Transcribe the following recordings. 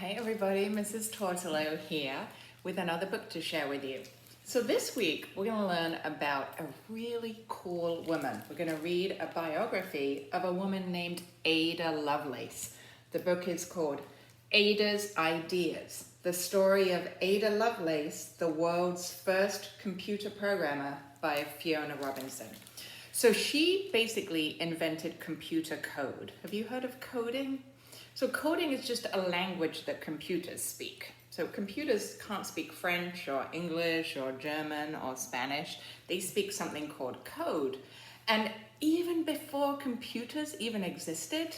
Hi everybody, Mrs. Tourtelot here with another book to share with you. So this week we're going to learn about a really cool woman. We're going to read a biography of a woman named Ada Lovelace. The book is called Ada's Ideas, the story of Ada Lovelace, the world's first computer programmer by Fiona Robinson. So she basically invented computer code. Have you heard of coding? So coding is just a language that computers speak. So computers can't speak French or English or German or Spanish. They speak something called code. And even before computers even existed,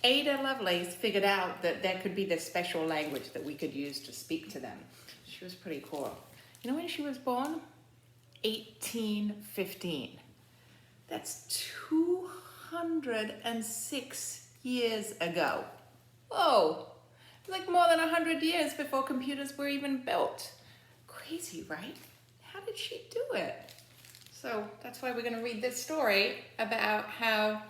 Ada Lovelace figured out that there could be this special language that we could use to speak to them. She was pretty cool. You know when she was born? 1815. That's 206 years ago. Whoa, like more than 100 years before computers were even built. Crazy, right? How did she do it? So that's why we're going to read this story about how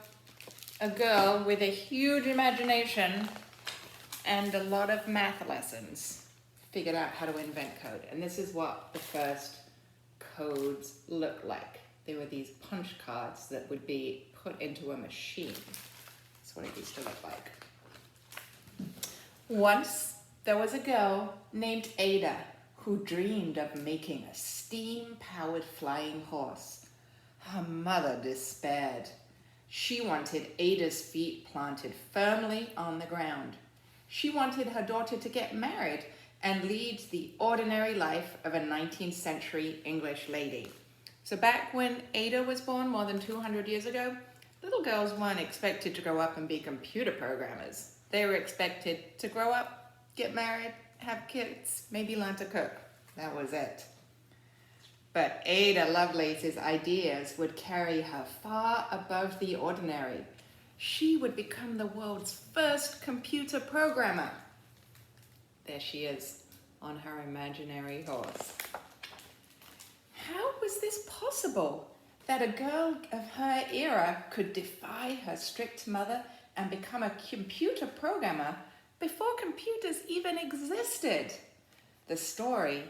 a girl with a huge imagination and a lot of math lessons figured out how to invent code. And this is what the first codes looked like. They were these punch cards that would be put into a machine. That's what it used to look like. Once there was a girl named Ada who dreamed of making a steam-powered flying horse. Her mother despaired. She wanted Ada's feet planted firmly on the ground. She wanted her daughter to get married and lead the ordinary life of a 19th century English lady. So back when Ada was born more than 200 years ago, little girls weren't expected to grow up and be computer programmers. They were expected to grow up, get married, have kids, maybe learn to cook. That was it. But Ada Lovelace's ideas would carry her far above the ordinary. She would become the world's first computer programmer. There she is on her imaginary horse. How was this possible that a girl of her era could defy her strict mother and become a computer programmer before computers even existed? The story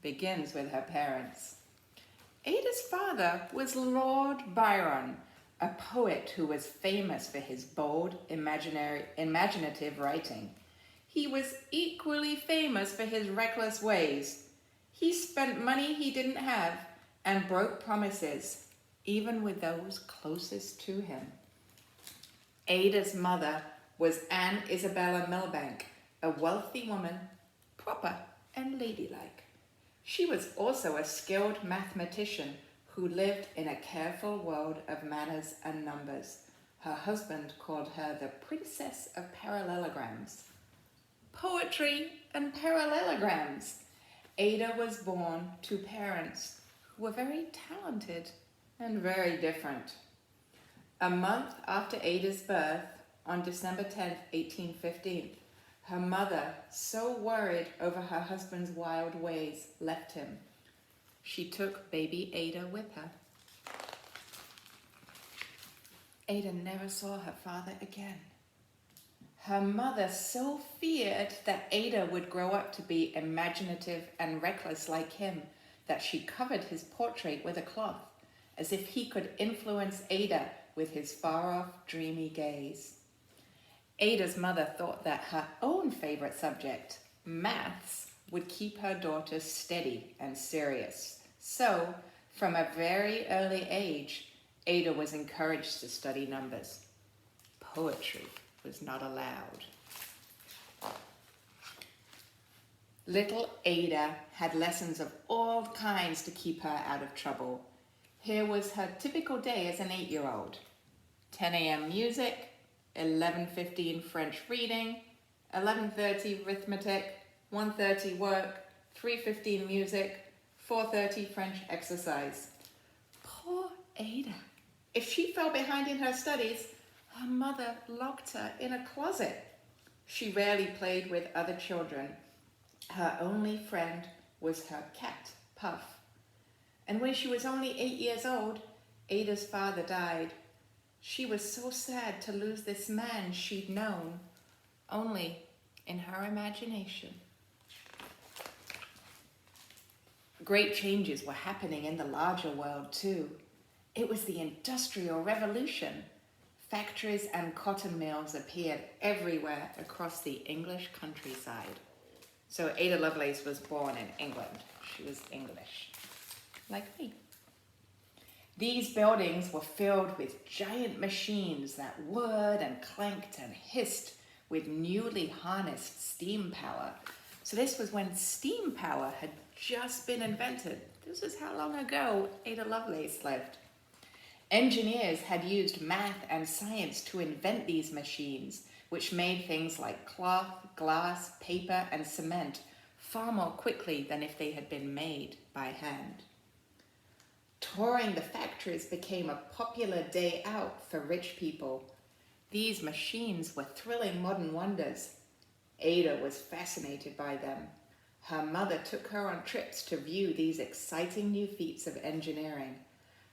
begins with her parents. Ada's father was Lord Byron, a poet who was famous for his bold, imaginative writing. He was equally famous for his reckless ways. He spent money he didn't have and broke promises, even with those closest to him. Ada's mother was Anne Isabella Milbank, a wealthy woman, proper and ladylike. She was also a skilled mathematician who lived in a careful world of manners and numbers. Her husband called her the Princess of Parallelograms. Poetry and parallelograms. Ada was born to parents who were very talented and very different. A month after Ada's birth, on December 10th, 1815, her mother, so worried over her husband's wild ways, left him. She took baby Ada with her. Ada never saw her father again. Her mother so feared that Ada would grow up to be imaginative and reckless like him that she covered his portrait with a cloth, as if he could influence Ada with his far-off, dreamy gaze. Ada's mother thought that her own favorite subject, maths, would keep her daughter steady and serious. So, from a very early age, Ada was encouraged to study numbers. Poetry was not allowed. Little Ada had lessons of all kinds to keep her out of trouble. Here was her typical day as an 8-year-old. 10 a.m. music, 11:15 French reading, 11:30 arithmetic, 1:30 work, 3:15 music, 4:30 French exercise. Poor Ada. If she fell behind in her studies, her mother locked her in a closet. She rarely played with other children. Her only friend was her cat, Puff. And when she was only 8 years old, Ada's father died. She was so sad to lose this man she'd known. Only in her imagination. Great changes were happening in the larger world too. It was the Industrial Revolution. Factories and cotton mills appeared everywhere across the English countryside. So Ada Lovelace was born in England. She was English, like me. These buildings were filled with giant machines that whirred and clanked and hissed with newly harnessed steam power. So this was when steam power had just been invented. This is how long ago Ada Lovelace lived. Engineers had used math and science to invent these machines, which made things like cloth, glass, paper, and cement far more quickly than if they had been made by hand. Touring the factories became a popular day out for rich people. These machines were thrilling modern wonders. Ada was fascinated by them. Her mother took her on trips to view these exciting new feats of engineering.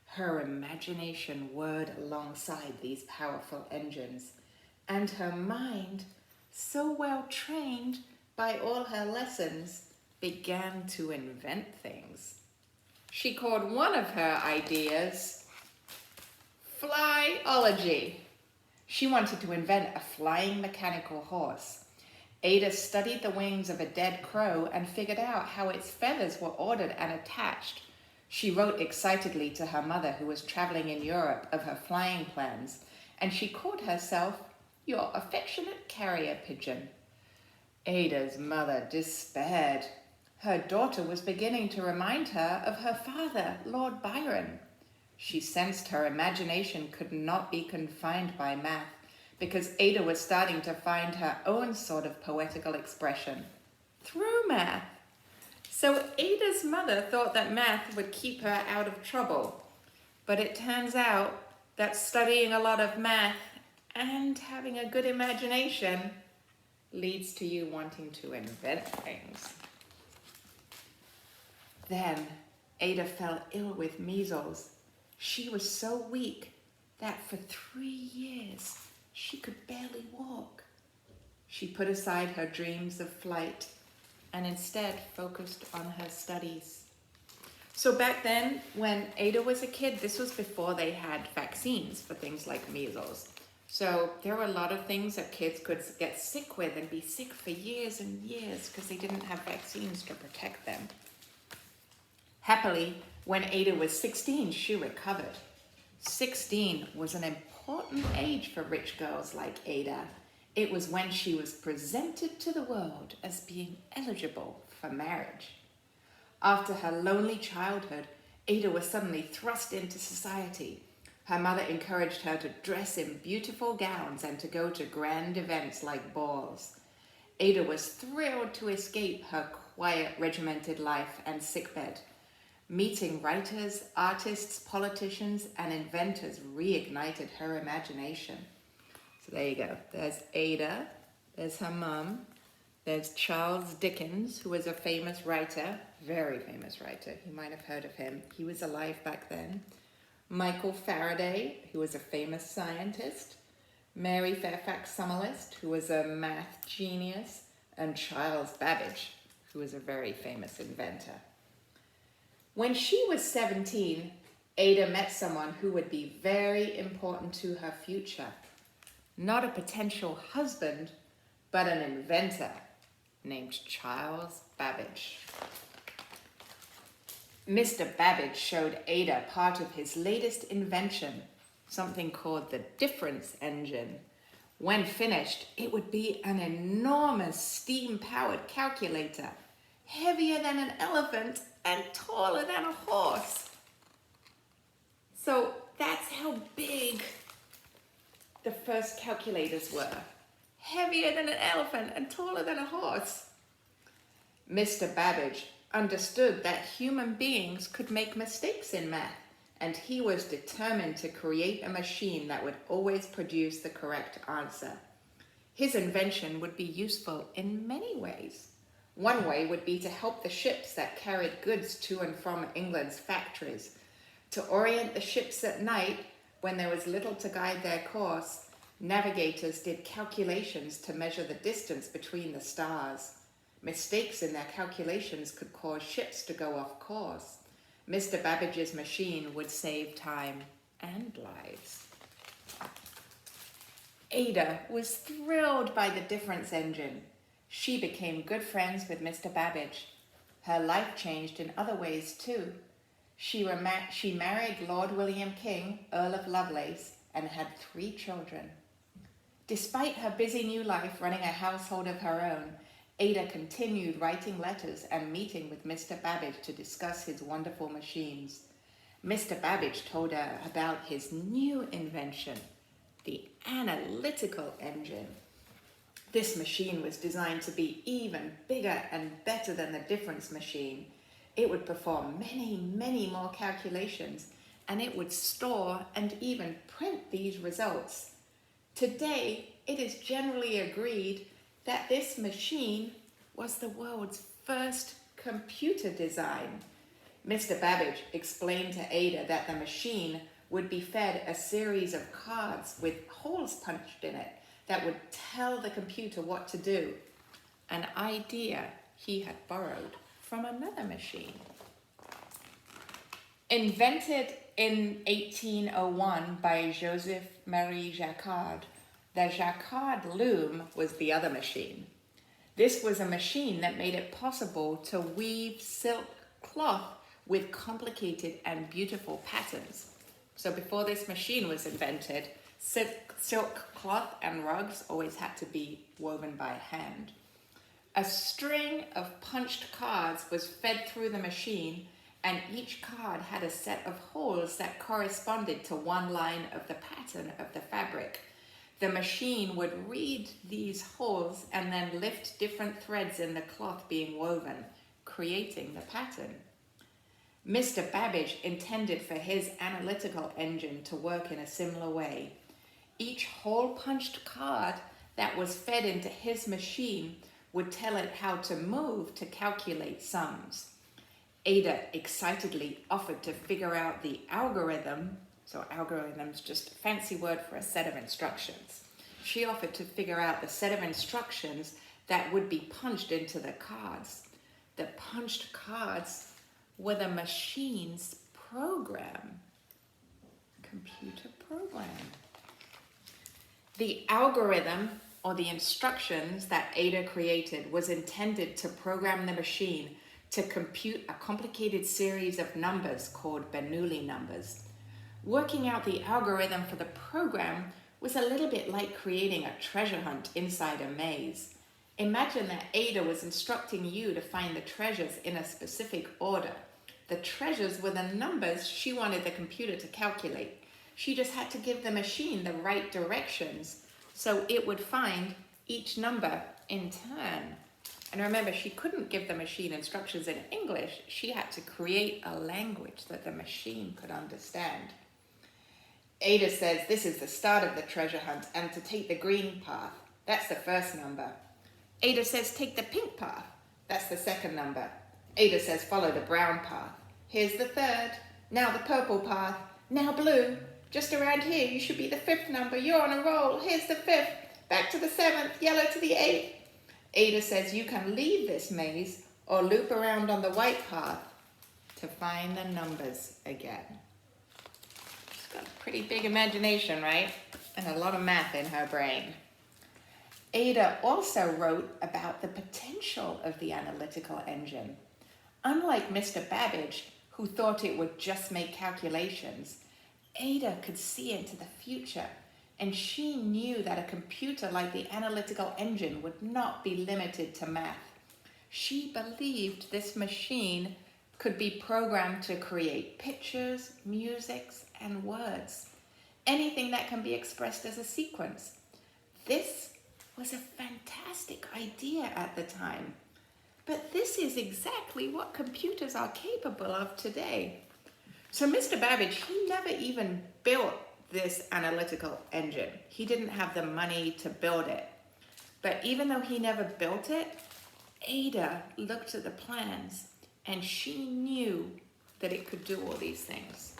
Her imagination whirred alongside these powerful engines, and her mind, so well trained by all her lessons, began to invent things. She called one of her ideas flyology. She wanted to invent a flying mechanical horse. Ada studied the wings of a dead crow and figured out how its feathers were ordered and attached. She wrote excitedly to her mother, who was traveling in Europe, of her flying plans, and she called herself your affectionate carrier pigeon. Ada's mother despaired. Her daughter was beginning to remind her of her father, Lord Byron. She sensed her imagination could not be confined by math, because Ada was starting to find her own sort of poetical expression through math. So Ada's mother thought that math would keep her out of trouble. But it turns out that studying a lot of math and having a good imagination leads to you wanting to invent things. Then Ada fell ill with measles. She was so weak that for 3 years she could barely walk. She put aside her dreams of flight and instead focused on her studies. So back then, when Ada was a kid, this was before they had vaccines for things like measles. So there were a lot of things that kids could get sick with and be sick for years and years because they didn't have vaccines to protect them. Happily, when Ada was 16, she recovered. 16 was an important age for rich girls like Ada. It was when she was presented to the world as being eligible for marriage. After her lonely childhood, Ada was suddenly thrust into society. Her mother encouraged her to dress in beautiful gowns and to go to grand events like balls. Ada was thrilled to escape her quiet, regimented life and sickbed. Meeting writers, artists, politicians, and inventors reignited her imagination. So there you go. There's Ada, there's her mum, there's Charles Dickens, who was a famous writer, very famous writer. You might have heard of him. He was alive back then. Michael Faraday, who was a famous scientist. Mary Fairfax Summerlist, who was a math genius. And Charles Babbage, who was a very famous inventor. When she was 17, Ada met someone who would be very important to her future. Not a potential husband, but an inventor named Charles Babbage. Mr. Babbage showed Ada part of his latest invention, something called the difference engine. When finished, it would be an enormous steam-powered calculator, heavier than an elephant and taller than a horse. So that's how big the first calculators were. Heavier than an elephant and taller than a horse. Mr. Babbage understood that human beings could make mistakes in math, and he was determined to create a machine that would always produce the correct answer. His invention would be useful in many ways. One way would be to help the ships that carried goods to and from England's factories, to orient the ships at night when there was little to guide their course, Navigators did calculations to measure the distance between the stars. Mistakes in their calculations could cause ships to go off course. Mr. Babbage's machine would save time and lives. Ada was thrilled by the difference engine. She became good friends with Mr. Babbage. Her life changed in other ways too. She married Lord William King, Earl of Lovelace, and had 3 children. Despite her busy new life running a household of her own, Ada continued writing letters and meeting with Mr. Babbage to discuss his wonderful machines. Mr. Babbage told her about his new invention, the analytical engine. This machine was designed to be even bigger and better than the difference machine. It would perform many, many more calculations, and it would store and even print these results. Today, it is generally agreed that this machine was the world's first computer design. Mr. Babbage explained to Ada that the machine would be fed a series of cards with holes punched in it that would tell the computer what to do, an idea he had borrowed from another machine. Invented in 1801 by Joseph-Marie Jacquard, the Jacquard loom was the other machine. This was a machine that made it possible to weave silk cloth with complicated and beautiful patterns. So before this machine was invented, silk cloth and rugs always had to be woven by hand. A string of punched cards was fed through the machine, and each card had a set of holes that corresponded to one line of the pattern of the fabric. The machine would read these holes and then lift different threads in the cloth being woven, creating the pattern. Mr. Babbage intended for his analytical engine to work in a similar way. Each hole-punched card that was fed into his machine would tell it how to move to calculate sums. Ada excitedly offered to figure out the algorithm. So algorithm's just a fancy word for a set of instructions. She offered to figure out the set of instructions that would be punched into the cards. The punched cards were the machine's program, computer program. The algorithm, or the instructions that Ada created, was intended to program the machine to compute a complicated series of numbers called Bernoulli numbers. Working out the algorithm for the program was a little bit like creating a treasure hunt inside a maze. Imagine that Ada was instructing you to find the treasures in a specific order. The treasures were the numbers she wanted the computer to calculate. She just had to give the machine the right directions so it would find each number in turn. And remember, she couldn't give the machine instructions in English. She had to create a language that the machine could understand. Ada says this is the start of the treasure hunt, and to take the green path, that's the first number. Ada says take the pink path, that's the second number. Ada says follow the brown path. Here's the third, now the purple path, now blue. Just around here, you should be the fifth number. You're on a roll. Here's the fifth, back to the seventh, yellow to the eighth. Ada says you can leave this maze or loop around on the white path to find the numbers again. She's got a pretty big imagination, right? And a lot of math in her brain. Ada also wrote about the potential of the analytical engine. Unlike Mr. Babbage, who thought it would just make calculations, Ada could see into the future, and she knew that a computer like the analytical engine would not be limited to math. She believed this machine could be programmed to create pictures, musics, and words, anything that can be expressed as a sequence. This was a fantastic idea at the time, but this is exactly what computers are capable of today. So Mr. Babbage, he never even built this analytical engine. He didn't have the money to build it. But even though he never built it, Ada looked at the plans and she knew that it could do all these things.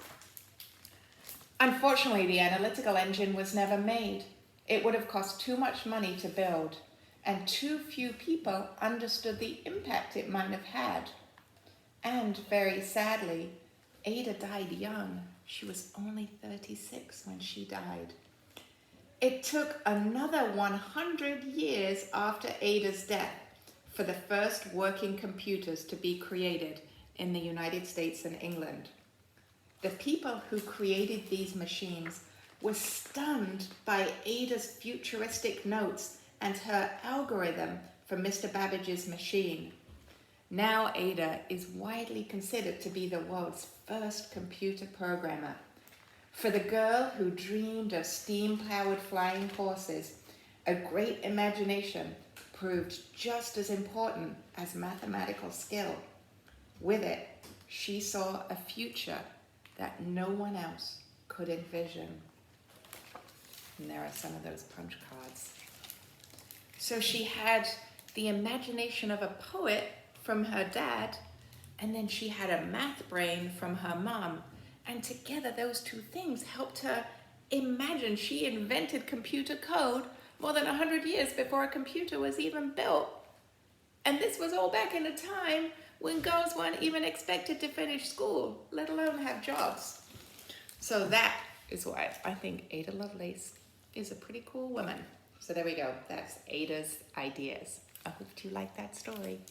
Unfortunately, the analytical engine was never made. It would have cost too much money to build, and too few people understood the impact it might have had. And very sadly, Ada died young. She was only 36 when she died. It took another 100 years after Ada's death for the first working computers to be created in the United States and England. The people who created these machines were stunned by Ada's futuristic notes and her algorithm for Mr. Babbage's machine. Now Ada is widely considered to be the world's first computer programmer. For the girl who dreamed of steam-powered flying horses, a great imagination proved just as important as mathematical skill. With it, she saw a future that no one else could envision. And there are some of those punch cards. So she had the imagination of a poet from her dad, and then she had a math brain from her mom. And together those two things helped her imagine. She invented computer code more than 100 years before a computer was even built. And this was all back in a time when girls weren't even expected to finish school, let alone have jobs. So that is why I think Ada Lovelace is a pretty cool woman. So there we go. That's Ada's ideas. I hope you like that story.